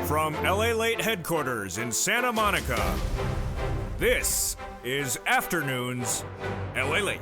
From LALATE headquarters in Santa Monica, this is Afternoons LALATE.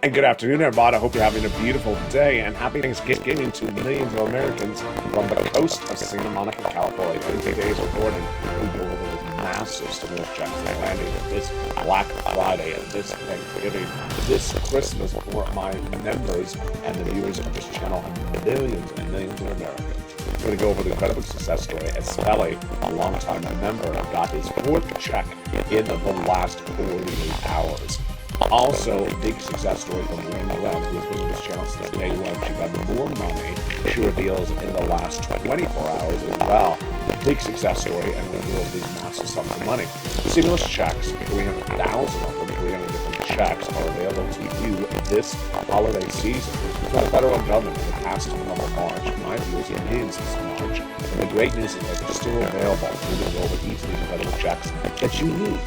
And good afternoon, everybody. I hope you're having a beautiful day and happy Thanksgiving to millions of Americans from the coast of Santa Monica, California. Today's recording, we go over those massive stimulus checks that landed this Black Friday and this Thanksgiving, this Christmas for my members and the viewers of this channel and millions of Americans. We're going to go over the incredible success story as Spelly, a longtime member, got his fourth check in the last 48 hours. Also, a big success story from Randy Lamb, who's been on this channel since day one. She got more money, she reveals, in the last 24 hours as well. Big success story, and we'll go over these massive sums of money. Stimulus checks, 300,000 of them, 300 different checks, are available to you this holiday season from the federal government in the past month of March. My viewers have been since March. And the great news is that they're still available. We're going to go over each of these incredible checks that you need.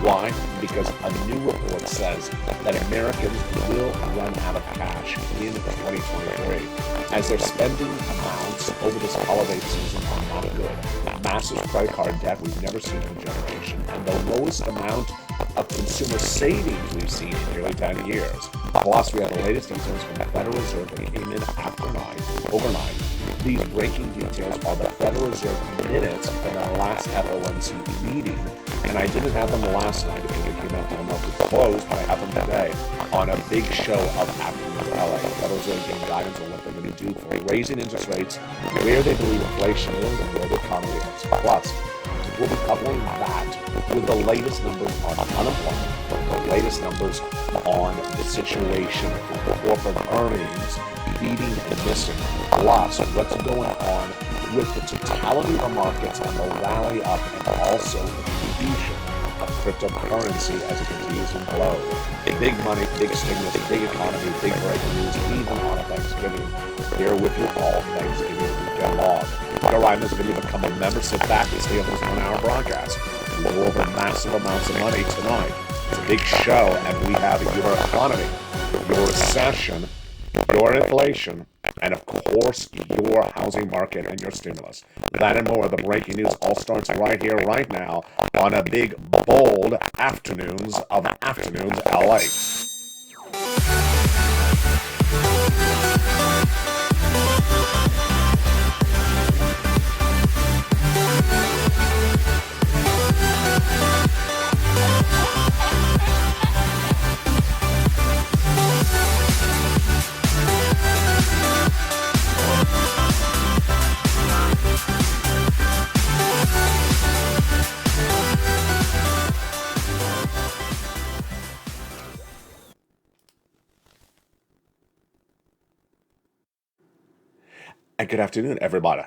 Why? Because a new report says that Americans will run out of cash in 2023 as their spending amounts over this holiday season are not good. Massive credit card debt we've never seen in a generation, and the lowest amount of consumer savings we've seen in nearly 10 years. Plus, we have the latest details from the Federal Reserve that came in overnight. These breaking details are the Federal Reserve minutes from their last FOMC meeting. And I didn't have them last night because it came out when the market closed, but I have them today on a big show of Afternoons LA. The Federal Reserve gave guidance on what they're going to do for raising interest rates, where they believe inflation is, and where the economy is. Plus, we'll be coupling that with the latest numbers on unemployment, the latest numbers on the situation for corporate earnings, beating and missing. Plus, what's going on with the totality of the markets and the rally up, and also the contribution of cryptocurrency as it continues to blow. Big money, big stimulus, big economy, big breaking news, even on Thanksgiving. Here with you all Thanksgiving weekend long. Go right in this video, become a member, sit back and stay on this 1 hour broadcast. We'll go over massive amounts of money tonight. It's a big show, and we have your economy, your recession, your inflation, and of course, your housing market and your stimulus. That and more, the breaking news all starts right here, right now, on a big, bold Afternoons of Afternoons LA. And good afternoon, everybody.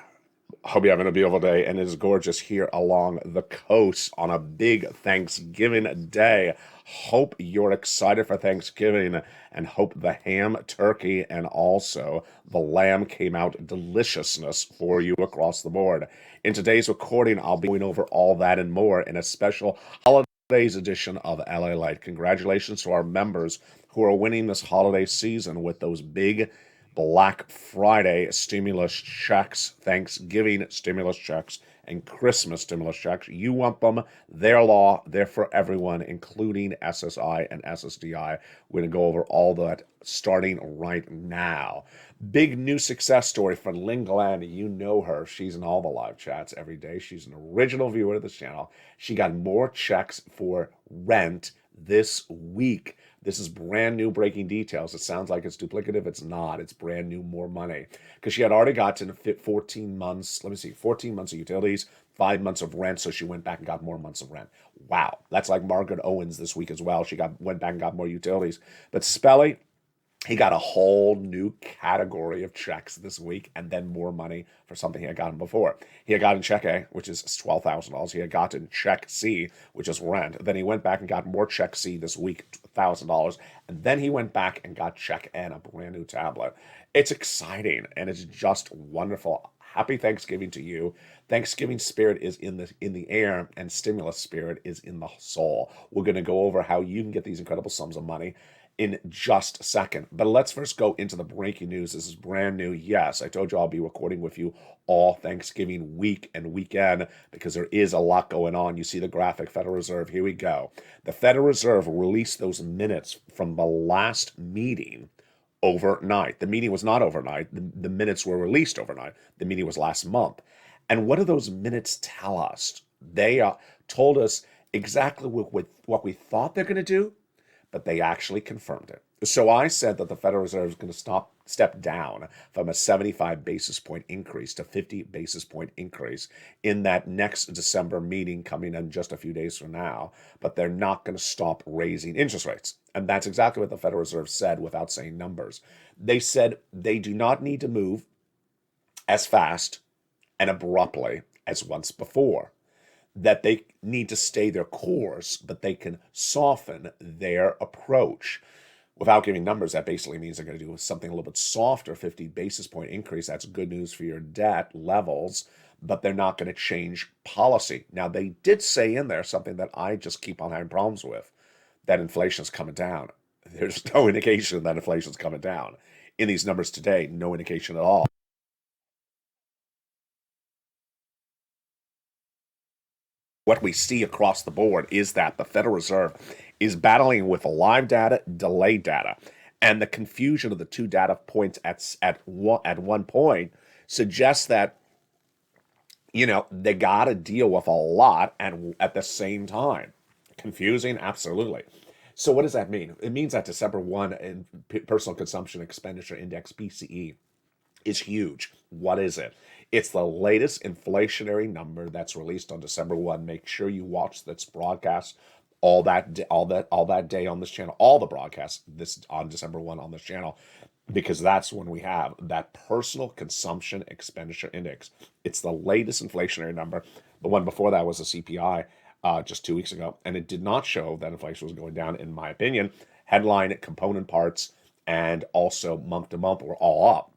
Hope you're having a beautiful day, and it's gorgeous here along the coast on a big Thanksgiving day. Hope you're excited for Thanksgiving, and hope the ham, turkey, and also the lamb came out deliciousness for you across the board. In today's recording, I'll be going over all that and more in a special holidays edition of LALATE. Congratulations to our members who are winning this holiday season with those big Black Friday stimulus checks, Thanksgiving stimulus checks, and Christmas stimulus checks. You want them. They're law. They're for everyone, including SSI and SSDI. We're going to go over all that starting right now. Big new success story from Lynn Glenn. You know her. She's in all the live chats every day. She's an original viewer of this channel. She got more checks for rent this week. This is brand new breaking details. It sounds like it's duplicative. It's not. It's brand new, more money. Because she had already gotten 14 months, 14 months of utilities, 5 months of rent, so she went back and got more months of rent. Wow. That's like Margaret Owens this week as well. She went back and got more utilities. But Spelly, he got a whole new category of checks this week, and then more money for something he had gotten before. He had gotten check A, which is $12,000. He had gotten check C, which is rent. Then he went back and got more check C this week, $1,000. And then he went back and got check N, a brand new tablet. It's exciting, and it's just wonderful. Happy Thanksgiving to you. Thanksgiving spirit is in the air, and stimulus spirit is in the soul. We're going to go over how you can get these incredible sums of money in just a second. But let's first go into the breaking news. This is brand new. Yes, I told you I'll be recording with you all Thanksgiving week and weekend because there is a lot going on. You see the graphic, Federal Reserve. Here we go. The Federal Reserve released those minutes from the last meeting overnight. The meeting was not overnight. The minutes were released overnight. The meeting was last month. And what do those minutes tell us? They told us exactly what we thought they're going to do, but they actually confirmed it. So I said that the Federal Reserve is going to step down from a 75 basis point increase to 50 basis point increase in that next December meeting coming in just a few days from now, but they're not going to stop raising interest rates. And that's exactly what the Federal Reserve said without saying numbers. They said they do not need to move as fast and abruptly as once before, that they need to stay their course, but they can soften their approach. Without giving numbers, that basically means they're going to do something a little bit softer, 50 basis point increase. That's good news for your debt levels, but they're not going to change policy. Now, they did say in there something that I just keep on having problems with, that inflation's coming down. There's no indication that inflation's coming down. In these numbers today, no indication at all. What we see across the board is that the Federal Reserve is battling with live data, delayed data, and the confusion of the two data points at one point suggests that they got to deal with a lot and at the same time. Confusing, absolutely. So what does that mean? It means that December 1 in Personal Consumption Expenditure Index (PCE) is huge. What is it? It's the latest inflationary number that's released on December 1. Make sure you watch this broadcast all that day on this channel, all the broadcasts this on December 1 on this channel, because that's when we have that Personal Consumption Expenditure Index. It's the latest inflationary number. The one before that was a CPI just 2 weeks ago, and it did not show that inflation was going down, in my opinion. Headline, component parts, and also month to month were all up.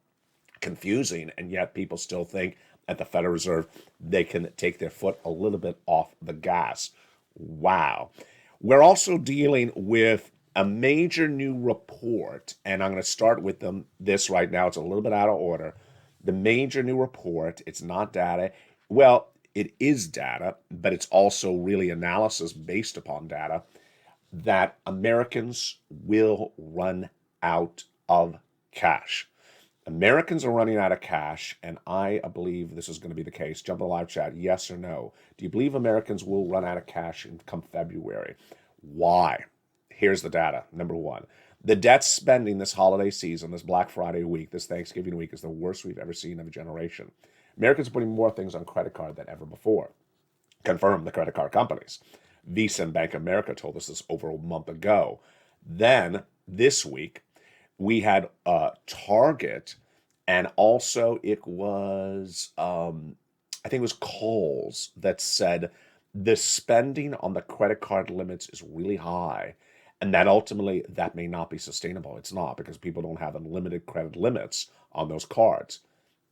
Confusing, and yet people still think at the Federal Reserve they can take their foot a little bit off the gas. Wow. We're also dealing with a major new report, and I'm going to start with this right now. It's a little bit out of order. The major new report, it's not data. Well, it is data, but it's also really analysis based upon data, that Americans will run out of cash. Americans are running out of cash, and I believe this is going to be the case. Jump in the live chat, yes or no. Do you believe Americans will run out of cash come February? Why? Here's the data. Number one, the debt spending this holiday season, this Black Friday week, this Thanksgiving week, is the worst we've ever seen in a generation. Americans are putting more things on credit card than ever before. Confirm the credit card companies. Visa and Bank of America told us this over a month ago. Then, this week, we had Target, and also it was, I think it was Kohl's, that said the spending on the credit card limits is really high, and that ultimately that may not be sustainable. It's not, because people don't have unlimited credit limits on those cards.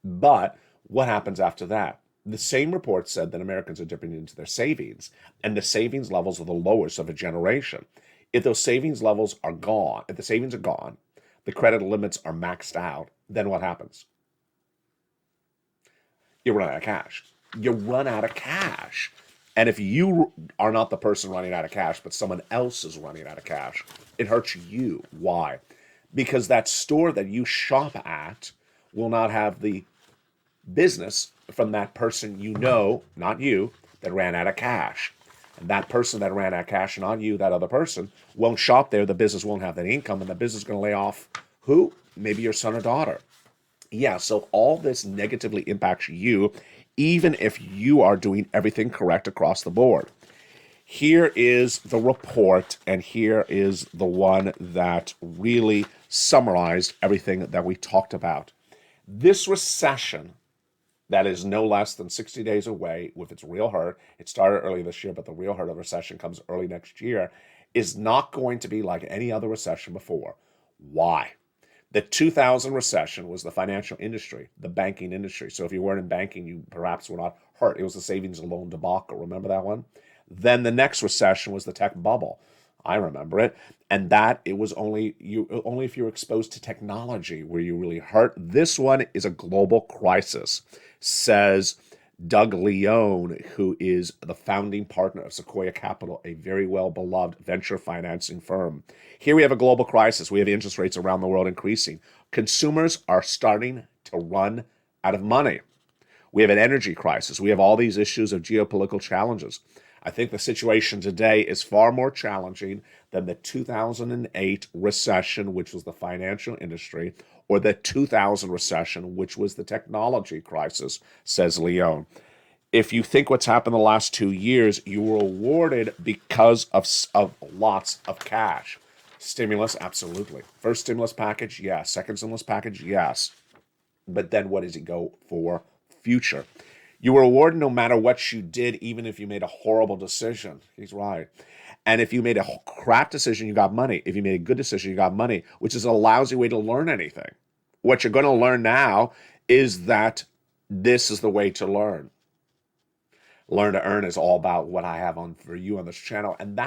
But what happens after that? The same report said that Americans are dipping into their savings, and the savings levels are the lowest of a generation. If those savings levels are gone, if the savings are gone, the credit limits are maxed out, then what happens? You run out of cash. You run out of cash. And if you are not the person running out of cash, but someone else is running out of cash, it hurts you. Why? Because that store that you shop at will not have the business from that person not you, that ran out of cash. And that person that ran out of cash, not you, that other person, won't shop there. The business won't have that income, and the business is going to lay off who? Maybe your son or daughter. Yeah, so all this negatively impacts you, even if you are doing everything correct across the board. Here is the report, and here is the one that really summarized everything that we talked about. This recession that is no less than 60 days away with its real hurt. It started early this year, but the real hurt of recession comes early next year, is not going to be like any other recession before. Why? The 2000 recession was the financial industry, the banking industry. So if you weren't in banking, you perhaps were not hurt. It was the savings and loan debacle. Remember that one? Then the next recession was the tech bubble. I remember it. And that it was only if you were exposed to technology were you really hurt. This one is a global crisis, says Doug Leone, who is the founding partner of Sequoia Capital, a very well beloved venture financing firm. Here we have a global crisis. We have interest rates around the world increasing. Consumers are starting to run out of money. We have an energy crisis. We have all these issues of geopolitical challenges. I think the situation today is far more challenging than the 2008 recession, which was the financial industry, or the 2000 recession, which was the technology crisis, says Leone. If you think what's happened the last 2 years, you were awarded because of lots of cash. Stimulus, absolutely. First stimulus package, yes. Second stimulus package, yes. But then what does it go for? Future. You were awarded no matter what you did, even if you made a horrible decision. He's right. And if you made a crap decision, you got money. If you made a good decision, you got money, which is a lousy way to learn anything. What you're going to learn now is that this is the way to learn. Learn to earn is all about what I have on for you on this channel. And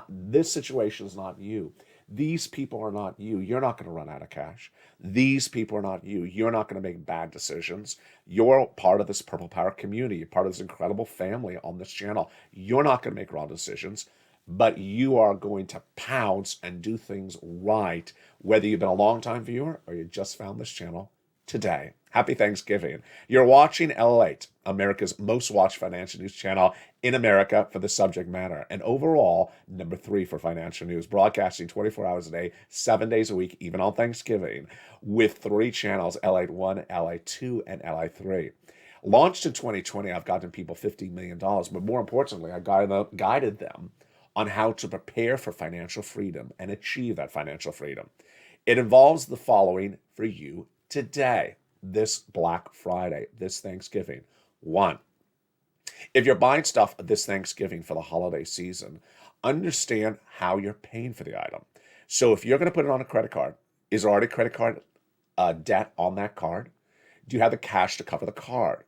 this situation is not you. These people are not you. You're not going to run out of cash. These people are not you. You're not going to make bad decisions. You're part of this Purple Power community. You're part of this incredible family on this channel. You're not going to make wrong decisions, but you are going to pounce and do things right, whether you've been a long-time viewer or you just found this channel today. Happy Thanksgiving. You're watching LALATE, America's most watched financial news channel in America for the subject matter, and overall, number 3 for financial news, broadcasting 24 hours a day, 7 days a week, even on Thanksgiving, with 3 channels, LALATE 1, LALATE 2, and LALATE 3. Launched in 2020, I've gotten people $15 million, but more importantly, I guided them on how to prepare for financial freedom and achieve that financial freedom. It involves the following for you today, this Black Friday, this Thanksgiving. 1, if you're buying stuff this Thanksgiving for the holiday season, understand how you're paying for the item. So if you're going to put it on a credit card, is there already credit card debt on that card? Do you have the cash to cover the card?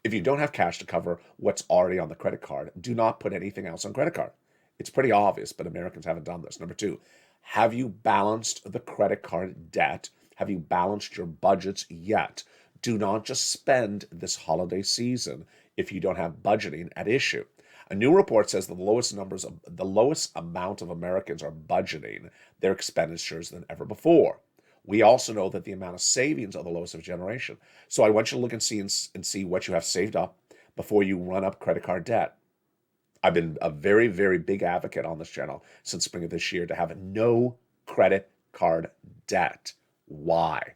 If you don't have cash to cover what's already on the credit card, do not put anything else on credit card. It's pretty obvious, but Americans haven't done this. Number 2, have you balanced the credit card debt? Have you balanced your budgets yet? Do not just spend this holiday season if you don't have budgeting at issue. A new report says the lowest amount of Americans are budgeting their expenditures than ever before. We also know that the amount of savings are the lowest of a generation. So I want you to look and see what you have saved up before you run up credit card debt. I've been a very, very big advocate on this channel since spring of this year to have no credit card debt. Why?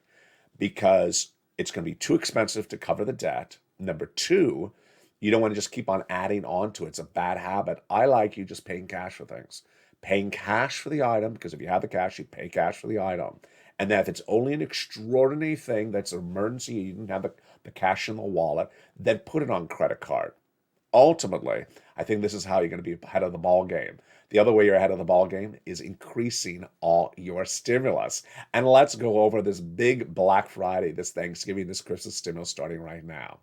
Because it's going to be too expensive to cover the debt. Number 2, you don't want to just keep on adding on to it. It's a bad habit. I like you just paying cash for things. Paying cash for the item, because if you have the cash, you pay cash for the item. And that if it's only an extraordinary thing that's an emergency, you didn't have the cash in the wallet, then put it on credit card. Ultimately, I think this is how you're going to be ahead of the ball game. The other way you're ahead of the ball game is increasing all your stimulus. And let's go over this big Black Friday, this Thanksgiving, this Christmas stimulus starting right now.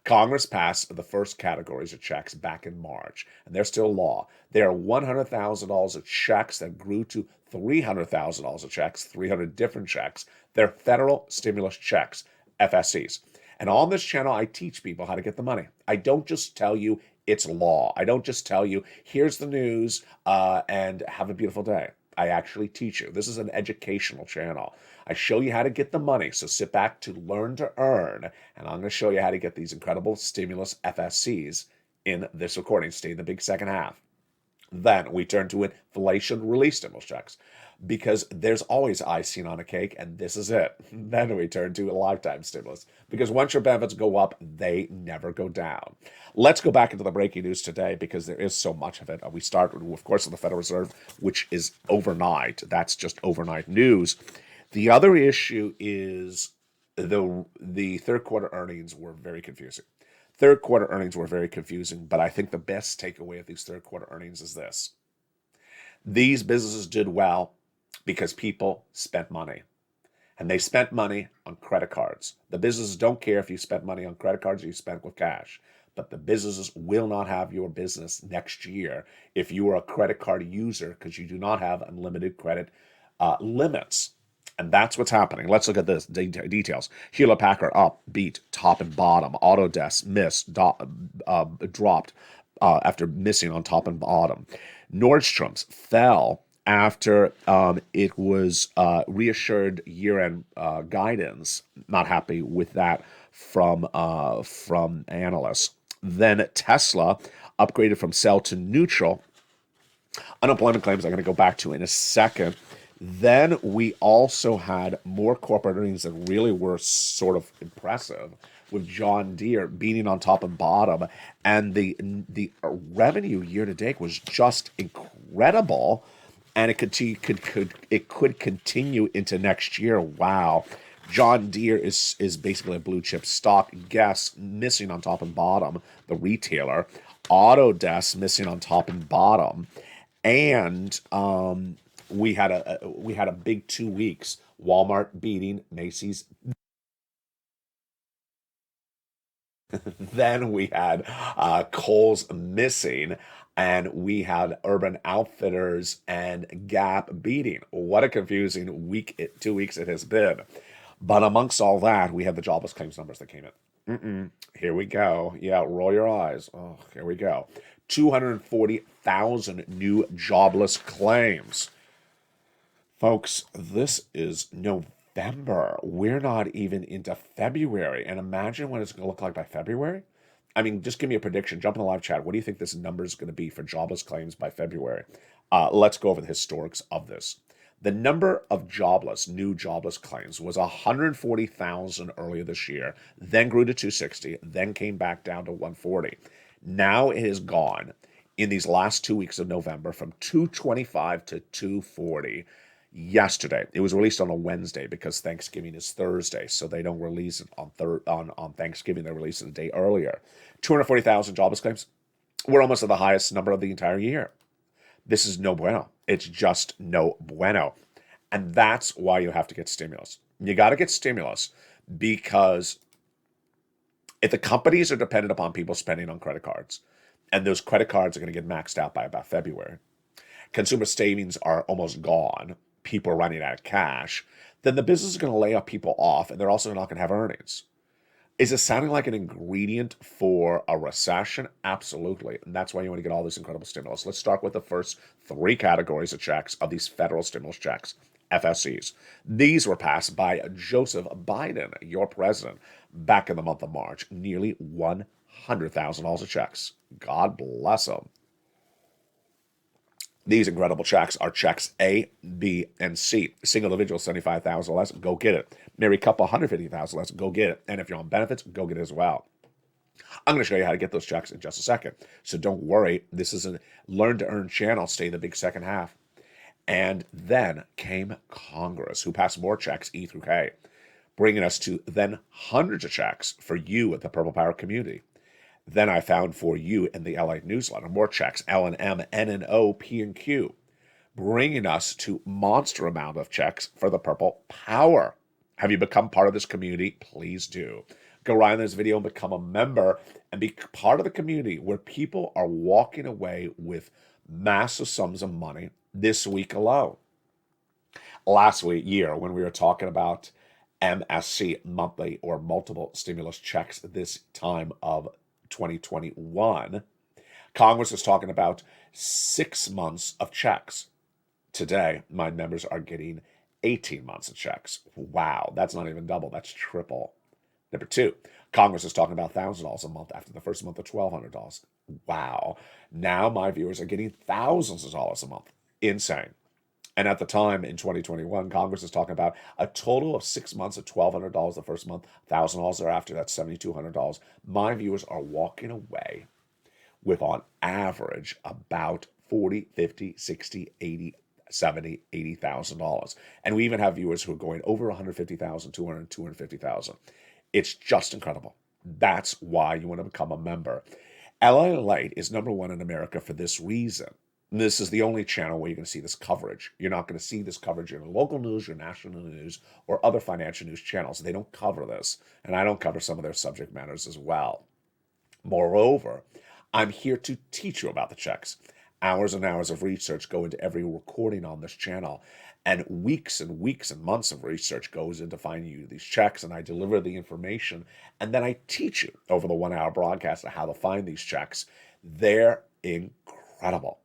Congress passed the first categories of checks back in March, and they're still law. There are $100,000 of checks that grew to $300,000 of checks, 300 different checks. They're federal stimulus checks, FSCs. And on this channel, I teach people how to get the money. I don't just tell you it's law. I don't just tell you, here's the news, and have a beautiful day. I actually teach you. This is an educational channel. I show you how to get the money, so sit back to learn to earn, and I'm going to show you how to get these incredible stimulus FSCs in this recording. Stay in the big second half. Then we turn to inflation relief stimulus checks, because there's always icing on a cake, and this is it. Then we turn to a lifetime stimulus, because once your benefits go up, they never go down. Let's go back into the breaking news today, because there is so much of it. We start, of course, with the Federal Reserve, which is overnight. That's just overnight news. The other issue is the third quarter earnings were very confusing. Third quarter earnings were very confusing, but I think the best takeaway of these third quarter earnings is this. These businesses did well because people spent money, and they spent money on credit cards. The businesses don't care if you spent money on credit cards or you spent with cash. but the businesses will not have your business next year if you are a credit card user because you do not have unlimited credit limits. And that's what's happening. Let's look at this details. Hewlett Packard up, beat, top and bottom. Autodesk missed, dropped after missing on top and bottom. Nordstrom's fell after it was reassured year-end guidance. Not happy with that from analysts. Then Tesla upgraded from sell to neutral. Unemployment claims I'm going to go back to in a second. Then we also had more corporate earnings that really were sort of impressive, with John Deere beating on top and bottom, and the revenue year to date was just incredible, and it could continue into next year. Wow. John Deere is basically a blue chip stock. Guess missing on top and bottom, the retailer. Autodesk missing on top and bottom, and we had a big 2 weeks. Walmart beating, Macy's. Then we had Kohl's missing, and we had Urban Outfitters and Gap beating. What a confusing 2 weeks it has been. But amongst all that, we had the jobless claims numbers that came in. Here we go. Yeah, roll your eyes. Oh, here we go. 240,000 new jobless claims. Folks, this is November. We're not even into February. And imagine what it's going to look like by February. I mean, just give me a prediction. Jump in the live chat. What do you think this number is going to be for jobless claims by February? Let's go over the historics of this. The number of new jobless claims was 140,000 earlier this year, then grew to 260, then came back down to 140. Now it has gone in these last 2 weeks of November from 225 to 240. Yesterday, it was released on a Wednesday because Thanksgiving is Thursday, so they don't release it on Thanksgiving. They release it a day earlier. 240,000 jobless claims. We're almost at the highest number of the entire year. This is no bueno. It's just no bueno. And that's why you have to get stimulus. You got to get stimulus because if the companies are dependent upon people spending on credit cards, and those credit cards are going to get maxed out by about February, consumer savings are almost gone, people are running out of cash, then the business is going to lay people off, and they're also not going to have earnings. Is it sounding like an ingredient for a recession? Absolutely. And that's why you want to get all this incredible stimulus. Let's start with the first three categories of checks of these federal stimulus checks, FSCs. These were passed by Joseph Biden, your president, back in the month of March. Nearly $100,000 of checks. God bless them. These incredible checks are checks A, B, and C. Single individual, $75,000 or less, go get it. Married couple, $150,000 less, go get it. And if you're on benefits, go get it as well. I'm going to show you how to get those checks in just a second. So don't worry. This is a learn to earn channel. Stay in the big second half. And then came Congress, who passed more checks, E through K, bringing us to then hundreds of checks for you at the Purple Power community. Then I found for you in the LA newsletter more checks, L and M, N and O, P and Q, bringing us to monster amount of checks for the Purple Power. Have you become part of this community? Please do. Go right in this video and become a member and be part of the community where people are walking away with massive sums of money this week alone. Last year, when we were talking about MSC, monthly or multiple stimulus checks this time of 2021, Congress is talking about 6 months of checks. Today, my members are getting 18 months of checks. Wow, that's not even double, that's triple. Number two, Congress is talking about $1,000 a month after the first month of $1,200. Wow, now my viewers are getting thousands of dollars a month. Insane. And at the time in 2021, Congress is talking about a total of 6 months of $1,200 the first month, $1,000 thereafter, that's $7,200. My viewers are walking away with, on average, about $40, $50, $60, $80, $70, $80,000. And we even have viewers who are going over $150,000, $200,000, $250,000. It's just incredible. That's why you want to become a member. LALATE is number one in America for this reason. This is the only channel where you're going to see this coverage. You're not going to see this coverage in local news, your national news, or other financial news channels. They don't cover this, and I don't cover some of their subject matters as well. Moreover, I'm here to teach you about the checks. Hours and hours of research go into every recording on this channel, and weeks and months of research goes into finding you these checks, and I deliver the information, and then I teach you over the 1 hour broadcast how to find these checks. They're incredible.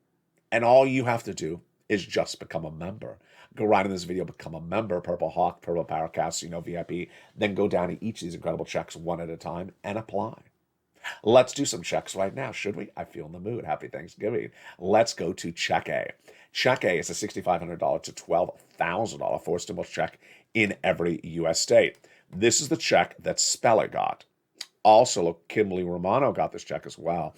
And all you have to do is just become a member. Go right in this video, become a member, Purple Hawk, Purple Power Casino VIP, then go down to each of these incredible checks one at a time and apply. Let's do some checks right now, should we? I feel in the mood. Happy Thanksgiving. Let's go to Check A. Check A is a $6,500 to $12,000 forced stimulus check in every U.S. state. This is the check that Speller got. Also, look, Kimberly Romano got this check as well.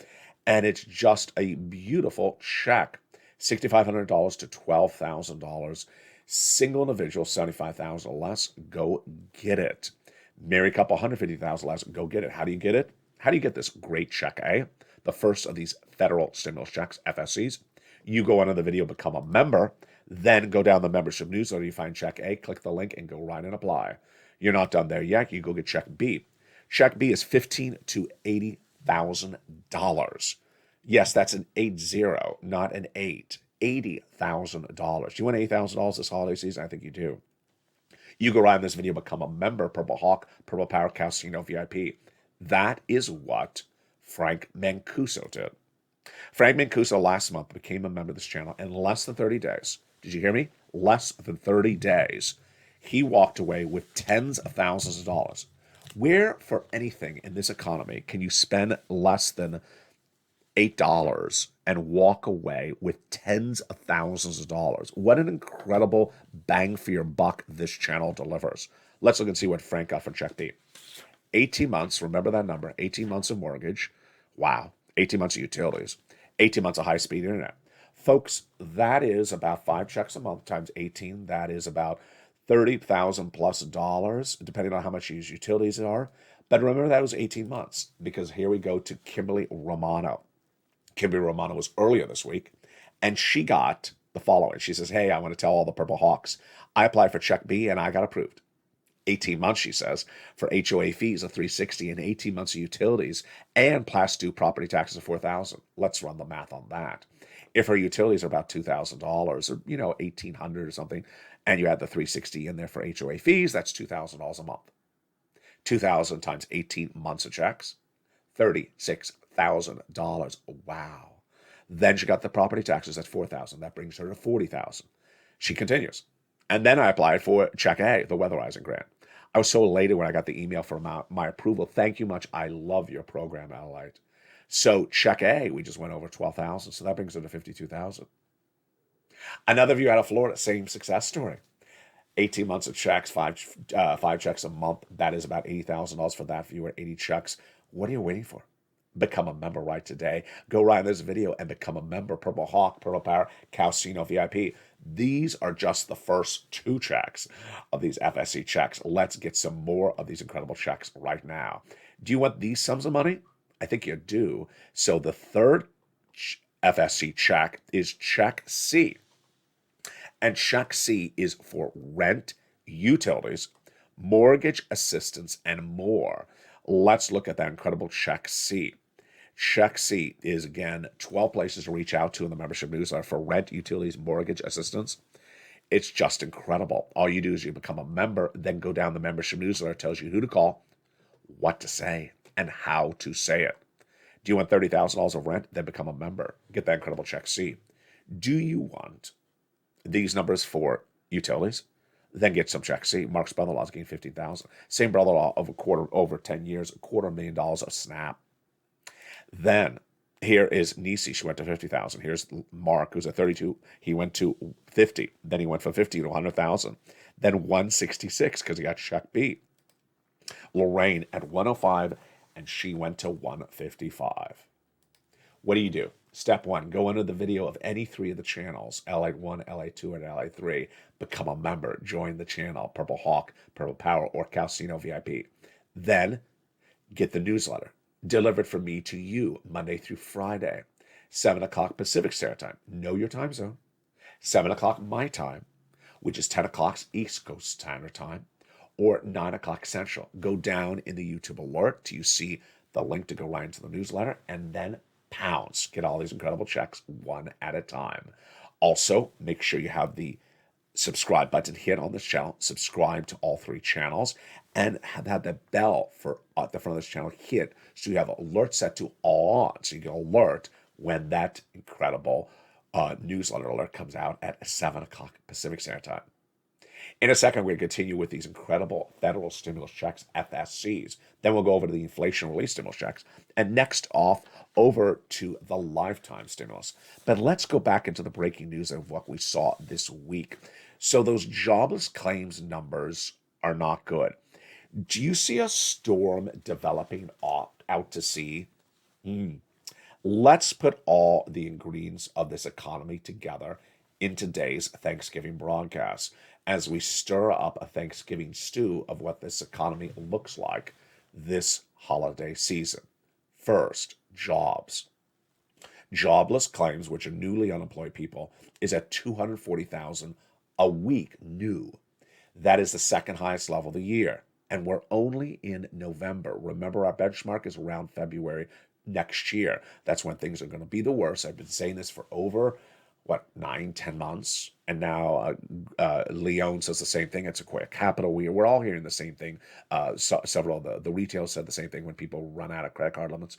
And it's just a beautiful check. $6,500 to $12,000. Single individual, $75,000 or less. Go get it. Married couple, $150,000 less. Go get it. How do you get it? How do you get this great check A? The first of these federal stimulus checks, FSCs. You go under the video, become a member, then go down the membership newsletter. You find check A, click the link, and go right and apply. You're not done there yet. You go get check B. Check B is $15,000 to $80,000. Yes, that's an 80, not an 8. $80,000. Do you want $80,000 this holiday season? I think you do. You go right in this video, become a member, Purple Hawk, Purple Power Casino VIP. That is what Frank Mancuso did. Frank Mancuso last month became a member of this channel in less than 30 days. Did you hear me? Less than 30 days. He walked away with tens of thousands of dollars. Where for anything in this economy can you spend less than $8 and walk away with tens of thousands of dollars? What an incredible bang for your buck this channel delivers. Let's look and see what Frank got for check B. 18 months, remember that number, 18 months of mortgage. Wow, 18 months of utilities, 18 months of high-speed internet. Folks, that is about 5 checks a month times 18. That is about $30,000 plus dollars, depending on how much you use utilities are. But remember, that was 18 months, because here we go to Kimberly Romano. Kimberly Romano was earlier this week, and she got the following. She says, hey, I want to tell all the Purple Hawks, I applied for check B and I got approved. 18 months, she says, for HOA fees of $360 and 18 months of utilities and past due property taxes of $4,000. Let's run the math on that. If her utilities are about $2,000 or, $1,800 or something, and you add the $360 in there for HOA fees, that's $2,000 a month. 2,000 times 18 months of checks, $36,000. Wow. Then she got the property taxes at $4,000. That brings her to $40,000. She continues. And then I applied for check A, the weatherizing grant. I was so elated when I got the email for my approval. Thank you much. I love your program, LALATE. So check A, we just went over $12,000. So that brings her to $52,000. Another view out of Florida, same success story. 18 months of checks, five checks a month. That is about $80,000 for that viewer, 80 checks. What are you waiting for? Become a member right today. Go right in this video and become a member. Purple Hawk, Purple Power, Casino VIP. These are just the first 2 checks of these FSC checks. Let's get some more of these incredible checks right now. Do you want these sums of money? I think you do. So the third FSC check is check C. And check C is for rent, utilities, mortgage assistance, and more. Let's look at that incredible check C. Check C is, again, 12 places to reach out to in the membership newsletter for rent, utilities, mortgage assistance. It's just incredible. All you do is you become a member, then go down the membership newsletter. It tells you who to call, what to say, and how to say it. Do you want $30,000 of rent? Then become a member. Get that incredible check C. Do you want these numbers for utilities? Then get some check C. Mark's brother-in-law's getting $15,000. Same brother-in-law of over 10 years, $250,000 of SNAP. Then here is Nisi. She went to $50,000. Here's Mark, who's at 32. He went to $50,000. Then he went from $50,000 to $100,000. Then $166,000 because he got check B. Lorraine at $105,000, and she went to $155,000. What do? Step 1, go under the video of any 3 of the channels, LALATE 1, LALATE 2, and LALATE 3. Become a member. Join the channel, Purple Hawk, Purple Power, or Casino VIP. Then get the newsletter delivered from me to you Monday through Friday, 7 o'clock Pacific Standard Time. Know your time zone. 7 o'clock my time, which is 10 o'clock East Coast Standard Time, or 9 o'clock Central. Go down in the YouTube alert till you see the link to go right into the newsletter, and then pounce. Get all these incredible checks one at a time. Also, make sure you have the subscribe button hit on this channel, subscribe to all 3 channels, and have the bell for at the front of this channel hit so you have alerts set to all on, so you get alert when that incredible newsletter alert comes out at 7 o'clock Pacific Standard Time. In a second, we're going to continue with these incredible federal stimulus checks, FSCs. Then we'll go over to the inflation relief stimulus checks. And next off, over to the lifetime stimulus. But let's go back into the breaking news of what we saw this week. So those jobless claims numbers are not good. Do you see a storm developing out to sea? Let's put all the ingredients of this economy together in today's Thanksgiving broadcast as we stir up a Thanksgiving stew of what this economy looks like this holiday season. First, jobs. Jobless claims, which are newly unemployed people, is at 240,000 a week new. That is the second highest level of the year. And we're only in November. Remember, our benchmark is around February next year. That's when things are going to be the worst. I've been saying this for over 9-10 months, and now Leon says the same thing. It's a quick capital. We're all hearing the same thing. Several of the retailers said the same thing when people run out of credit card limits.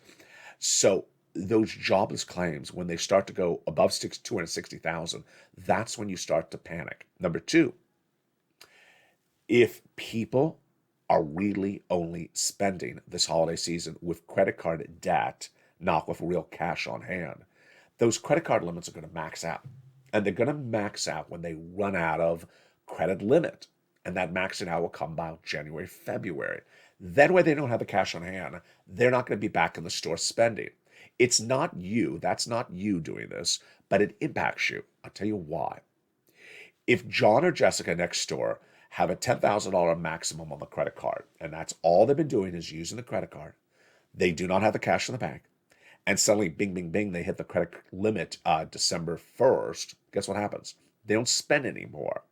So those jobless claims, when they start to go above 260,000, that's when you start to panic. Number 2, if people are really only spending this holiday season with credit card debt, not with real cash on hand, those credit card limits are going to max out. And they're going to max out when they run out of credit limit. And that maxing out will come about January, February. Then when they don't have the cash on hand, they're not going to be back in the store spending. It's not you. That's not you doing this, but it impacts you. I'll tell you why. If John or Jessica next door have a $10,000 maximum on the credit card, and that's all they've been doing is using the credit card, they do not have the cash in the bank, and suddenly, bing, bing, bing, they hit the credit limit December 1st. Guess what happens? They don't spend anymore.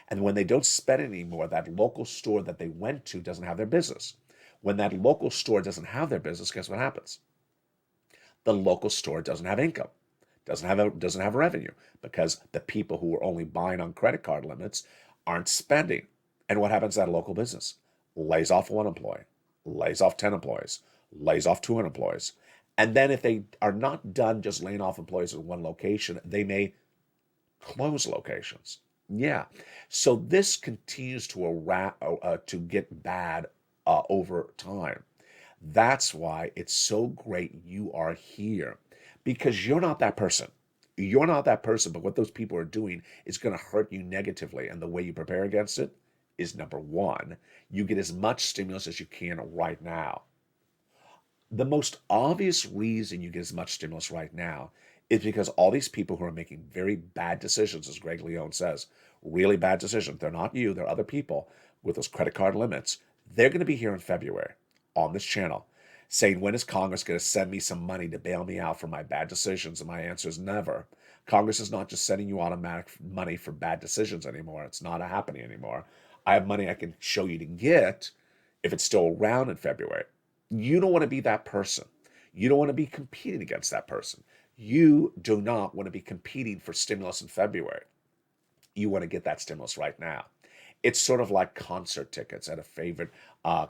And when they don't spend anymore, that local store that they went to doesn't have their business. When that local store doesn't have their business, guess what happens? The local store doesn't have income, doesn't have revenue, because the people who are only buying on credit card limits aren't spending. And what happens to that local business? Lays off 1 employee, lays off 10 employees, lays off 200 employees. And then if they are not done just laying off employees in one location, they may close locations. Yeah. So this continues to get bad over time. That's why it's so great you are here, because you're not that person. You're not that person, but what those people are doing is going to hurt you negatively. And the way you prepare against it is, number 1, you get as much stimulus as you can right now. The most obvious reason you get as much stimulus right now is because all these people who are making very bad decisions, as Greg Leone says, really bad decisions, they're not you, they're other people with those credit card limits, they're going to be here in February on this channel saying, when is Congress going to send me some money to bail me out for my bad decisions? And my answer is never. Congress is not just sending you automatic money for bad decisions anymore. It's not happening anymore. I have money I can show you to get if it's still around in February. You don't want to be that person. You don't want to be competing against that person. You do not want to be competing for stimulus in February. You want to get that stimulus right now. It's sort of like concert tickets at a favorite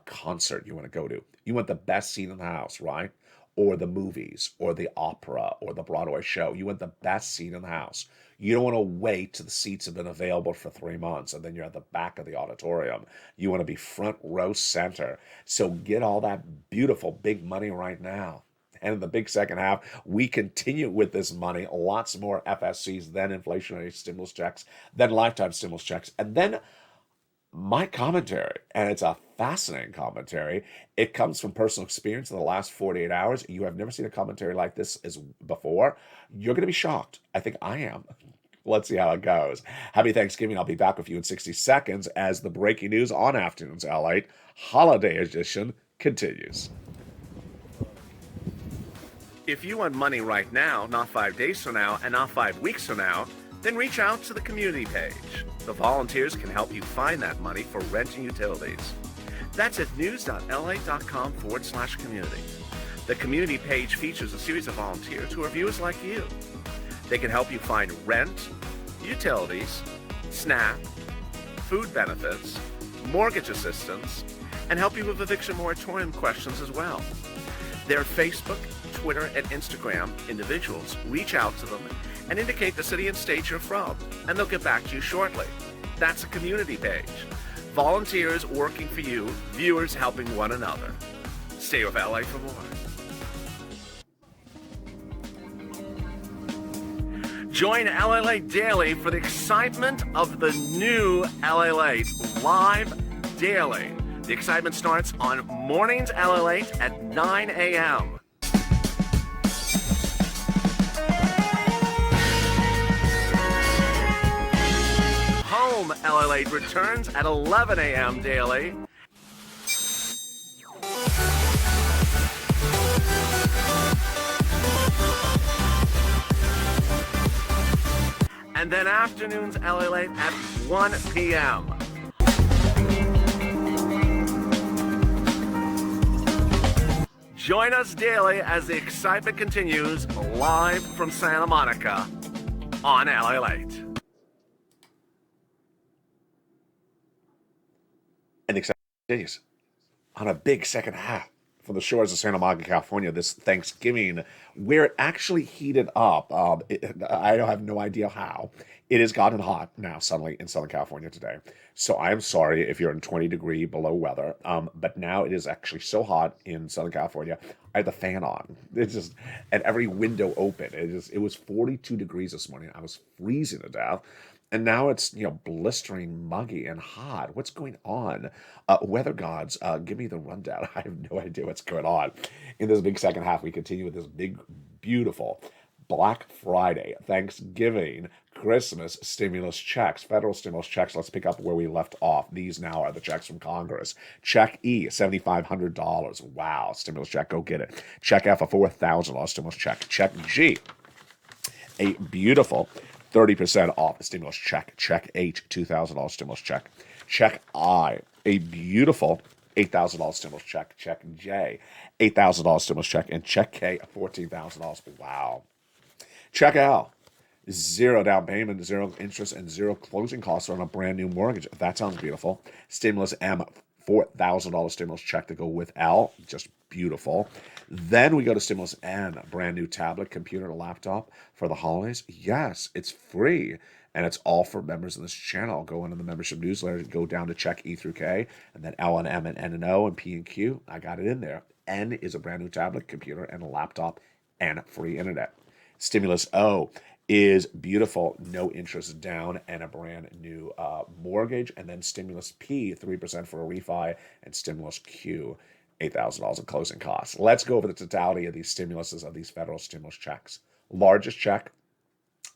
concert you want to go to. You want the best seat in the house, right? Or the movies, or the opera, or the Broadway show. You want the best seat in the house. You don't want to wait till the seats have been available for 3 months and then you're at the back of the auditorium. You want to be front row center. So get all that beautiful big money right now. And in the big second half, we continue with this money. Lots more FSCs, then inflationary stimulus checks, then lifetime stimulus checks, and then my commentary. And it's a fascinating commentary. It comes from personal experience in the last 48 hours. You have never seen a commentary like this before. You're going to be shocked. I think I am. Let's see how it goes. Happy Thanksgiving. I'll be back with you in 60 seconds as the breaking news on Afternoons LALATE Holiday Edition continues. If you want money right now, not 5 days from now, and not 5 weeks from now, then reach out to the community page. The volunteers can help you find that money for rent and utilities. That's at news.la.com/community. The community page features a series of volunteers who are viewers like you. They can help you find rent, utilities, SNAP, food benefits, mortgage assistance, and help you with eviction moratorium questions as well. Their Facebook, Twitter, and Instagram individuals reach out to them and indicate the city and state you're from, and they'll get back to you shortly. That's a community page. Volunteers working for you, viewers helping one another. Stay with LA for more. Join LALATE Daily for the excitement of the new LALATE live daily. The excitement starts on mornings LALATE at 9 a.m. Home LALATE returns at 11 a.m. daily. And then afternoons LALATE at 1 p.m. Join us daily as the excitement continues live from Santa Monica on LALATE. And exciting days on a big second half from the shores of Santa Monica, California, this Thanksgiving, where it actually heated up. I have no idea how. It has gotten hot now suddenly in Southern California today. So I am sorry if you're in 20-degree below weather. But now it is actually so hot in Southern California. I had the fan on. It's just, and every window open. It was 42 degrees this morning. I was freezing to death. And now it's, blistering, muggy, and hot. What's going on? Weather gods, give me the rundown. I have no idea what's going on. In this big second half, we continue with this big, beautiful Black Friday, Thanksgiving, Christmas stimulus checks, federal stimulus checks. Let's pick up where we left off. These now are the checks from Congress. Check E, $7,500. Wow, stimulus check, go get it. Check F, a $4,000 stimulus check. Check G, a beautiful 30% off the stimulus check. Check H, $2,000 stimulus check. Check I, a beautiful $8,000 stimulus check. Check J, $8,000 stimulus check. And check K, $14,000. Wow. Check L, 0 down payment, 0 interest, and 0 closing costs on a brand new mortgage. That sounds beautiful. Stimulus M, $4,000 stimulus check to go with L. Just beautiful. Then we go to stimulus N, a brand new tablet, computer, and laptop for the holidays. Yes, it's free. And it's all for members of this channel. Go into the membership newsletter, go down to check E through K, and then L and M and N and O and P and Q. I got it in there. N is a brand new tablet, computer, and a laptop, and free internet. Stimulus O is beautiful, no interest down, and a brand new mortgage. And then Stimulus P, 3% for a refi, and Stimulus Q, $8,000 in closing costs. Let's go over the totality of these stimuluses, of these federal stimulus checks. Largest check,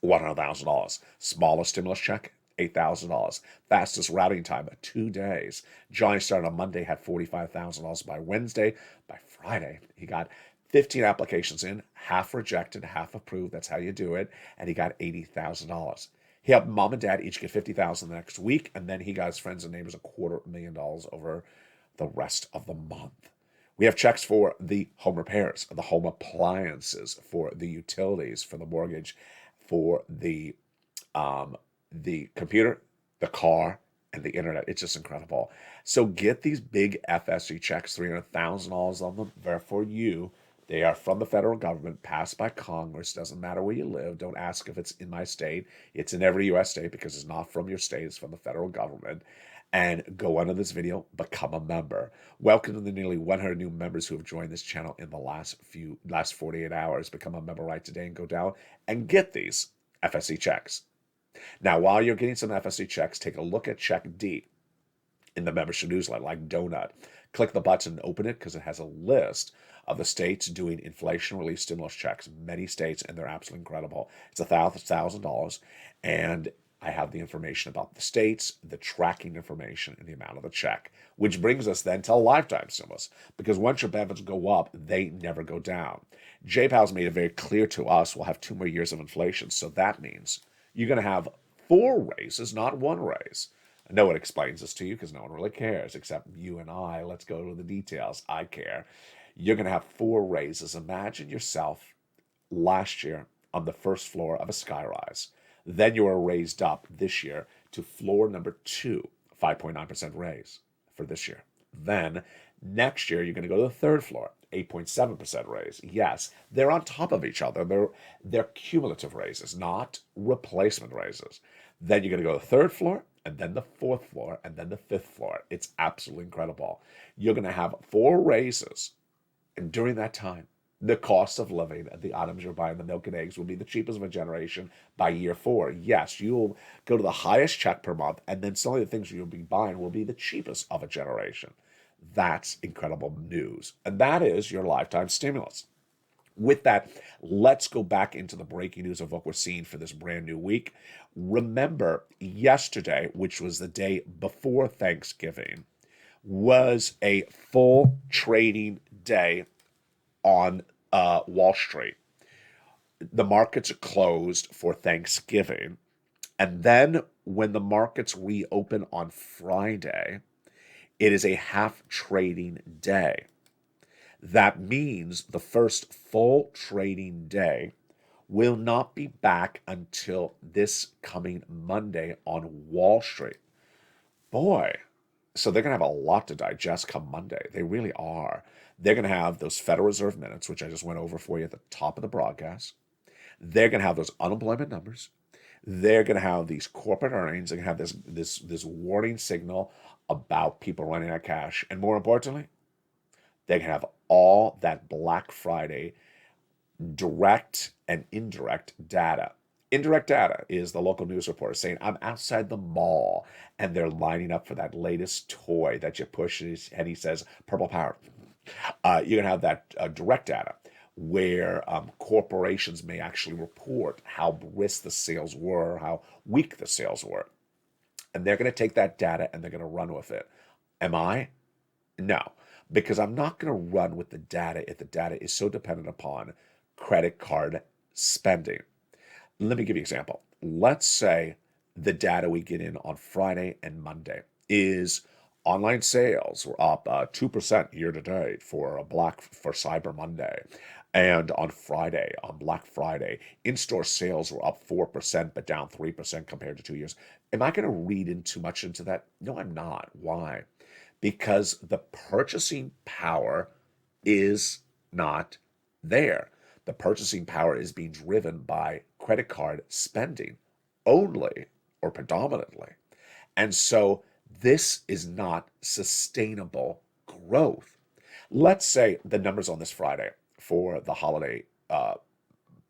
$100,000. Smallest stimulus check, $8,000. Fastest routing time, 2 days. Johnny started on Monday, had $45,000 by Wednesday. By Friday, he got 15 applications in, half rejected, half approved. That's how you do it. And he got $80,000. He helped mom and dad each get $50,000 the next week, and then he got his friends and neighbors $250,000 over the rest of the month. We have checks for the home repairs, the home appliances, for the utilities, for the mortgage, for the computer, the car, and the internet. It's just incredible. So get these big FSC checks, $300,000 of them. They're for you. They are from the federal government, passed by Congress. Doesn't matter where you live. Don't ask if it's in my state. It's in every U.S. state because it's not from your state. It's from the federal government. And go under this video, become a member. Welcome to the nearly 100 new members who have joined this channel in the last 48 hours. Become a member right today and go down and get these FSC checks. Now, while you're getting some FSC checks, take a look at Check D in the membership newsletter, like Donut. Click the button and open it because it has a list of the states doing inflation relief stimulus checks. Many states, and they're absolutely incredible. It's $1,000, and I have the information about the states, the tracking information, and the amount of the check, which brings us then to lifetime stimulus, because once your benefits go up, they never go down. J-PAL's made it very clear to us we'll have 2 more years of inflation, so that means you're going to have 4 raises, not 1 raise. No one explains this to you because no one really cares except you and I. Let's go to the details. I care. You're going to have 4 raises. Imagine yourself last year on the first floor of a skyrise. Then you are raised up this year to floor number 2, 5.9% raise for this year. Then next year, you're going to go to the third floor, 8.7% raise. Yes, they're on top of each other. They're cumulative raises, not replacement raises. Then you're going to go to the third floor, and then the fourth floor, and then the fifth floor. It's absolutely incredible. You're going to have 4 raises, and during that time, the cost of living and the items you're buying, the milk and eggs, will be the cheapest of a generation by year 4. Yes, you'll go to the highest check per month, and then some of the things you'll be buying will be the cheapest of a generation. That's incredible news. And that is your lifetime stimulus. With that, let's go back into the breaking news of what we're seeing for this brand new week. Remember, yesterday, which was the day before Thanksgiving, was a full trading day on Wall Street. The markets are closed for Thanksgiving. And then when the markets reopen on Friday, it is a half trading day. That means the first full trading day will not be back until this coming Monday on Wall Street. Boy, so they're going to have a lot to digest come Monday. They really are. They're going to have those Federal Reserve minutes, which I just went over for you at the top of the broadcast. They're going to have those unemployment numbers. They're going to have these corporate earnings. They're going to have this warning signal about people running out of cash. And more importantly, they can have all that Black Friday direct and indirect data. Indirect data is the local news reporter saying, I'm outside the mall, and they're lining up for that latest toy that you push, and he says, purple power. You're going to have that direct data where corporations may actually report how brisk the sales were, how weak the sales were. And they're going to take that data and they're going to run with it. Am I? No, because I'm not going to run with the data if the data is so dependent upon credit card spending. Let me give you an example. Let's say the data we get in on Friday and Monday is online sales were up 2% year to date for Cyber Monday. And on Friday, on Black Friday, in-store sales were up 4%, but down 3% compared to 2 years. Am I going to read in too much into that? No, I'm not. Why? Because the purchasing power is not there. The purchasing power is being driven by credit card spending only or predominantly. And so this is not sustainable growth. Let's say the numbers on this Friday for the holiday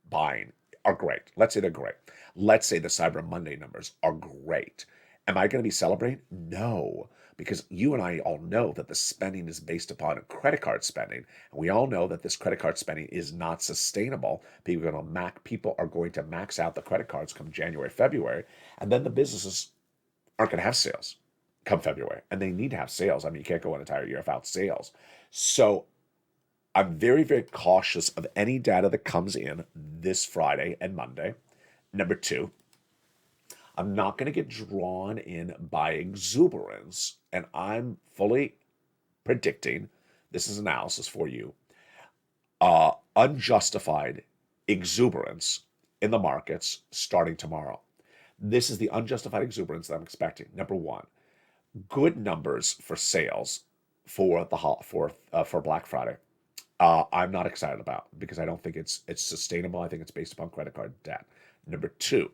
buying are great. Let's say they're great. Let's say the Cyber Monday numbers are great. Am I going to be celebrating? No, because you and I all know that the spending is based upon credit card spending. And we all know that this credit card spending is not sustainable. People are going to max out the credit cards come January, February, and then the businesses aren't going to have sales come February. And they need to have sales. I mean, you can't go an entire year without sales. So I'm very, very cautious of any data that comes in this Friday and Monday. Number 2, I'm not going to get drawn in by exuberance, and I'm fully predicting, this is analysis for you, unjustified exuberance in the markets starting tomorrow. This is the unjustified exuberance that I'm expecting. Number 1, good numbers for sales for Black Friday. I'm not excited about because I don't think it's sustainable. I think it's based upon credit card debt. Number 2,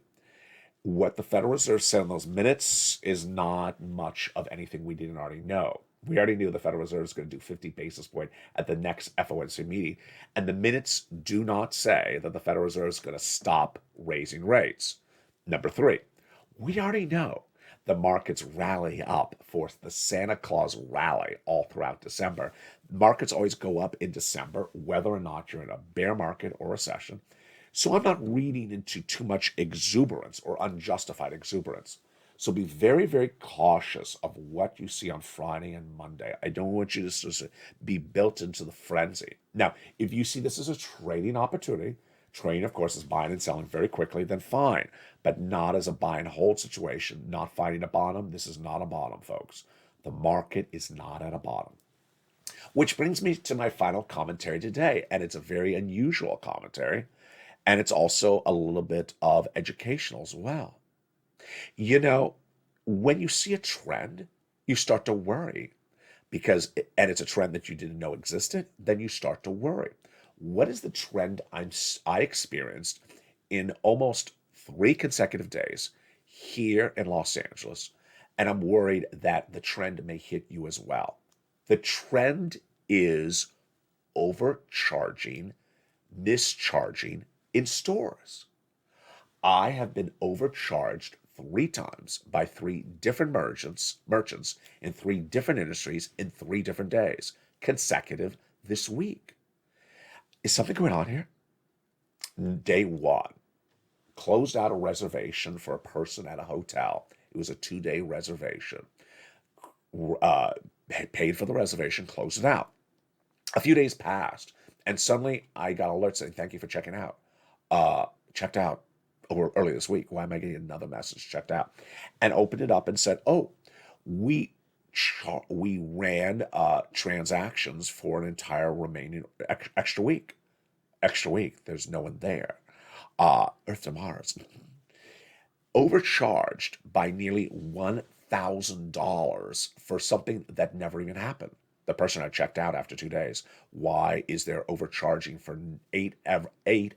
what the Federal Reserve said in those minutes is not much of anything we didn't already know. We already knew the Federal Reserve is going to do 50 basis point at the next FOMC meeting, and the minutes do not say that the Federal Reserve is going to stop raising rates. Number 3, we already know the markets rally up for the Santa Claus rally all throughout December. Markets always go up in December, whether or not you're in a bear market or recession. So I'm not reading into too much exuberance or unjustified exuberance. So be very, very cautious of what you see on Friday and Monday. I don't want you to just be built into the frenzy. Now, if you see this as a trading opportunity, trading, of course, is buying and selling very quickly, then fine, but not as a buy and hold situation, not finding a bottom. This is not a bottom, folks. The market is not at a bottom. Which brings me to my final commentary today, and it's a very unusual commentary, and it's also a little bit of educational as well. You know, when you see a trend, you start to worry and it's a trend that you didn't know existed, then you start to worry. What is the trend I experienced in almost 3 consecutive days here in Los Angeles? And I'm worried that the trend may hit you as well. The trend is overcharging, mischarging in stores. I have been overcharged 3 times by 3 different merchants in 3 different industries in 3 different days, consecutive this week. Is something going on here? Day one, closed out a reservation for a person at a hotel. It was a 2-day reservation. Uh, Paid for the reservation, closed it out. A few days passed, and suddenly I got an alert saying, "Thank you for checking out." Checked out early this week. Why am I getting another message? Checked out, and opened it up and said, "Oh, we we ran transactions for an entire remaining extra week. Extra week. There's no one there. Earth to Mars." Overcharged by nearly $1,000 for something that never even happened. The person had checked out after 2 days. Why is there overcharging for eight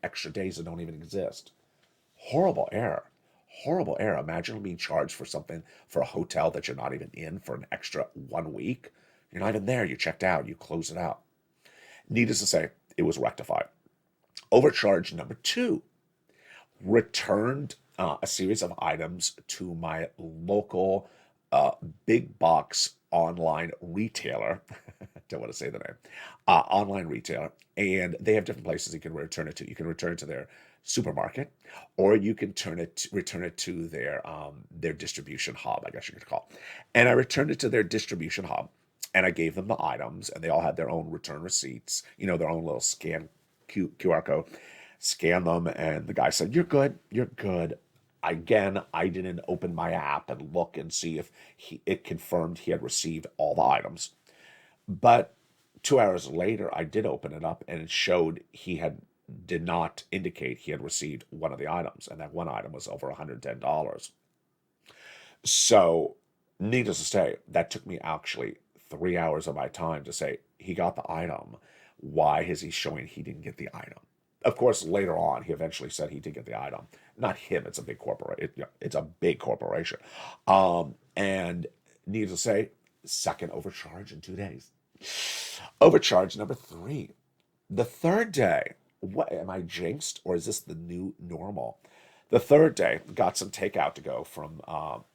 extra days that don't even exist? Horrible error. Horrible error. Imagine being charged for something for a hotel that you're not even in for an extra 1 week. You're not even there. You checked out. You close it out. Needless to say, it was rectified. Overcharge number 2. Returned a series of items to my local big box online retailer. Don't want to say the name. Online retailer. And they have different places you can return it to. You can return it to their supermarket, or you can return it to their distribution hub, I guess you could call it. And I returned it to their distribution hub, and I gave them the items, and they all had their own return receipts, their own little QR code. Scan them, and the guy said, "You're good, you're good." Again, I didn't open my app and look and see if it confirmed he had received all the items. But 2 hours later, I did open it up, and it showed did not indicate he had received one of the items, and that one item was over $110. So, needless to say, that took me actually 3 hours of my time to say, he got the item. Why is he showing he didn't get the item? Of course, later on, he eventually said he did get the item. Not him, it's a big corporation. It's a big corporation. And needless to say, second overcharge in 2 days. Overcharge number 3. The third day, what am I jinxed, or is this the new normal? The third day, got some takeout to go from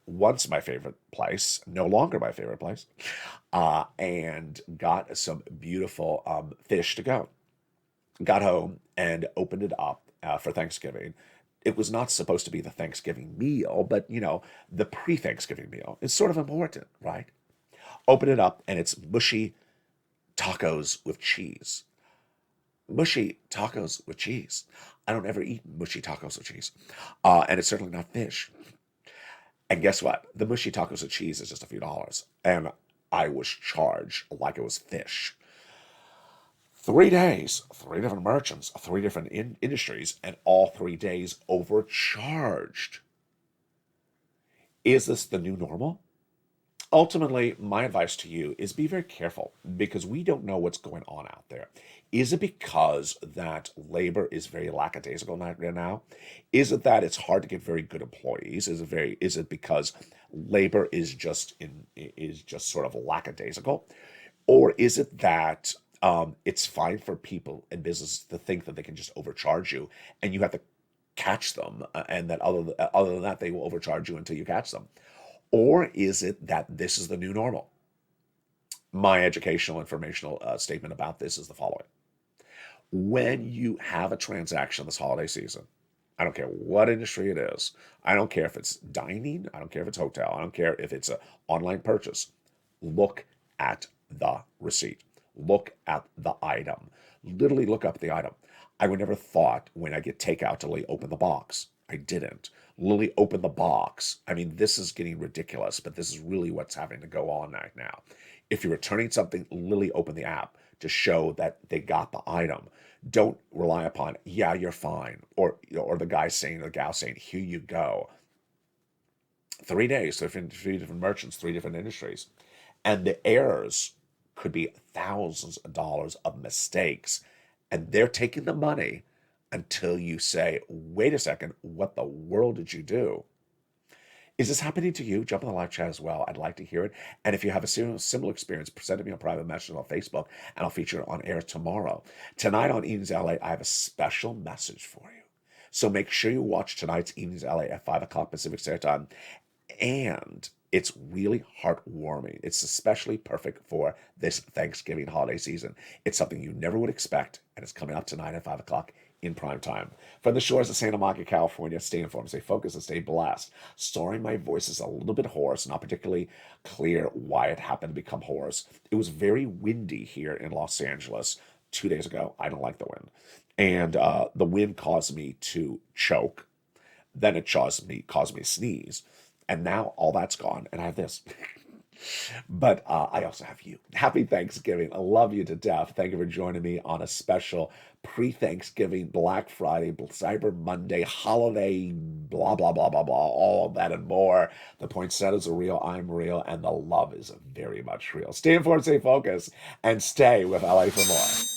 once my favorite place, no longer my favorite place, and got some beautiful fish to go. Got home and opened it up for Thanksgiving. It was not supposed to be the Thanksgiving meal, but the pre-Thanksgiving meal is sort of important, right? Open it up, and it's mushy tacos with cheese. Mushy tacos with cheese. I don't ever eat mushy tacos with cheese. And it's certainly not fish. And guess what? The mushy tacos with cheese is just a few dollars. And I was charged like it was fish. 3 days, 3 different merchants, 3 different industries, and all 3 days overcharged. Is this the new normal? Ultimately, my advice to you is be very careful, because we don't know what's going on out there. Is it because that labor is very lackadaisical right now? Is it that it's hard to get very good employees? Is it because labor is just sort of lackadaisical? Or is it that it's fine for people and businesses to think that they can just overcharge you, and you have to catch them, and that other than that, they will overcharge you until you catch them? Or is it that this is the new normal? My educational informational statement about this is the following. When you have a transaction this holiday season, I don't care what industry it is. I don't care if it's dining. I don't care if it's hotel. I don't care if it's an online purchase. Look at the receipt. Look at the item. Literally look up the item. I would never thought when I get takeout to literally open the box. I didn't. Literally open the box. I mean, this is getting ridiculous, but this is really what's having to go on right now. If you're returning something, literally open the app to show that they got the item. Don't rely upon, yeah, you're fine, or the guy saying, or the gal saying, here you go. 3 days, three different merchants, 3 different industries, and the errors could be thousands of dollars of mistakes, and they're taking the money until you say, wait a second, what the world did you do? Is this happening to you? Jump in the live chat as well. I'd like to hear it. And if you have a similar experience, send it me on private message on Facebook, and I'll feature it on air tomorrow. Tonight on Eden's LA, I have a special message for you. So make sure you watch tonight's Eden's LA at 5 o'clock Pacific Standard Time. And it's really heartwarming. It's especially perfect for this Thanksgiving holiday season. It's something you never would expect, and it's coming up tonight at 5 o'clock in prime time. From the shores of Santa Monica, California, stay informed, stay focused, and stay blessed. Sorry my voice is a little bit hoarse, not particularly clear why it happened to become hoarse. It was very windy here in Los Angeles 2 days ago. I don't like the wind. And the wind caused me to choke. Then it caused me to sneeze. And now all that's gone, and I have this. But I also have you. Happy Thanksgiving. I love you to death. Thank you for joining me on a special pre-Thanksgiving, Black Friday, Cyber Monday, holiday, blah, blah, blah, blah, blah, all of that and more. The poinsettias are real, I'm real, and the love is very much real. Stay informed, stay focused, and stay with LA for more.